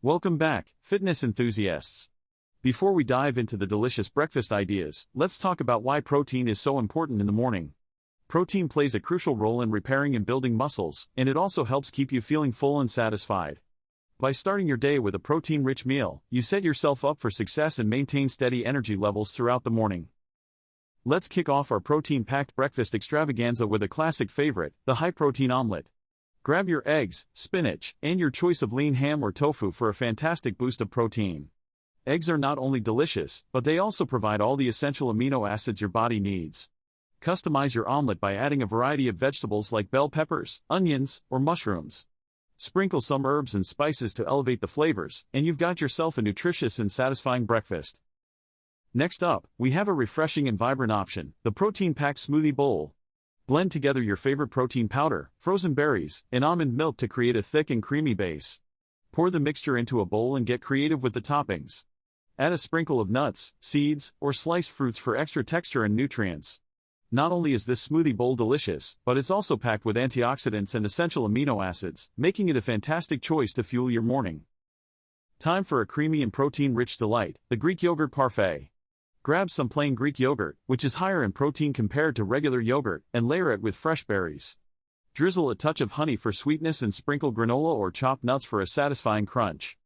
Welcome back, fitness enthusiasts. Before we dive into the delicious breakfast ideas, let's talk about why protein is so important in the morning. Protein plays a crucial role in repairing and building muscles, and it also helps keep you feeling full and satisfied. By starting your day with a protein-rich meal, you set yourself up for success and maintain steady energy levels throughout the morning. Let's kick off our protein-packed breakfast extravaganza with a classic favorite, the high-protein omelet. Grab your eggs, spinach, and your choice of lean ham or tofu for a fantastic boost of protein. Eggs are not only delicious, but they also provide all the essential amino acids your body needs. Customize your omelet by adding a variety of vegetables like bell peppers, onions, or mushrooms. Sprinkle some herbs and spices to elevate the flavors, and you've got yourself a nutritious and satisfying breakfast. Next up, we have a refreshing and vibrant option, the protein-packed smoothie bowl. Blend together your favorite protein powder, frozen berries, and almond milk to create a thick and creamy base. Pour the mixture into a bowl and get creative with the toppings. Add a sprinkle of nuts, seeds, or sliced fruits for extra texture and nutrients. Not only is this smoothie bowl delicious, but it's also packed with antioxidants and essential amino acids, making it a fantastic choice to fuel your morning. Time for a creamy and protein-rich delight, the Greek yogurt parfait. Grab some plain Greek yogurt, which is higher in protein compared to regular yogurt, and layer it with fresh berries. Drizzle a touch of honey for sweetness and sprinkle granola or chopped nuts for a satisfying crunch.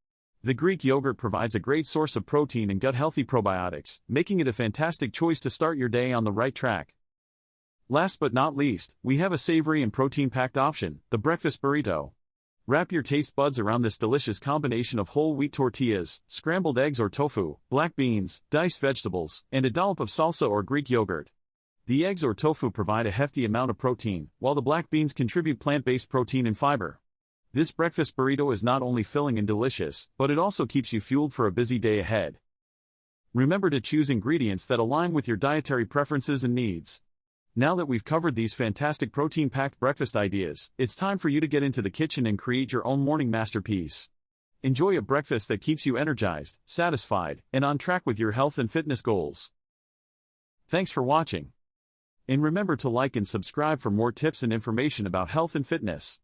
The Greek yogurt provides a great source of protein and gut-healthy probiotics, making it a fantastic choice to start your day on the right track. Last but not least, we have a savory and protein-packed option, the breakfast burrito. Wrap your taste buds around this delicious combination of whole wheat tortillas, scrambled eggs or tofu, black beans, diced vegetables, and a dollop of salsa or Greek yogurt. The eggs or tofu provide a hefty amount of protein, while the black beans contribute plant-based protein and fiber. This breakfast burrito is not only filling and delicious, but it also keeps you fueled for a busy day ahead. Remember to choose ingredients that align with your dietary preferences and needs. Now that we've covered these fantastic protein-packed breakfast ideas, it's time for you to get into the kitchen and create your own morning masterpiece. Enjoy a breakfast that keeps you energized, satisfied, and on track with your health and fitness goals. Thanks for watching. And remember to like and subscribe for more tips and information about health and fitness.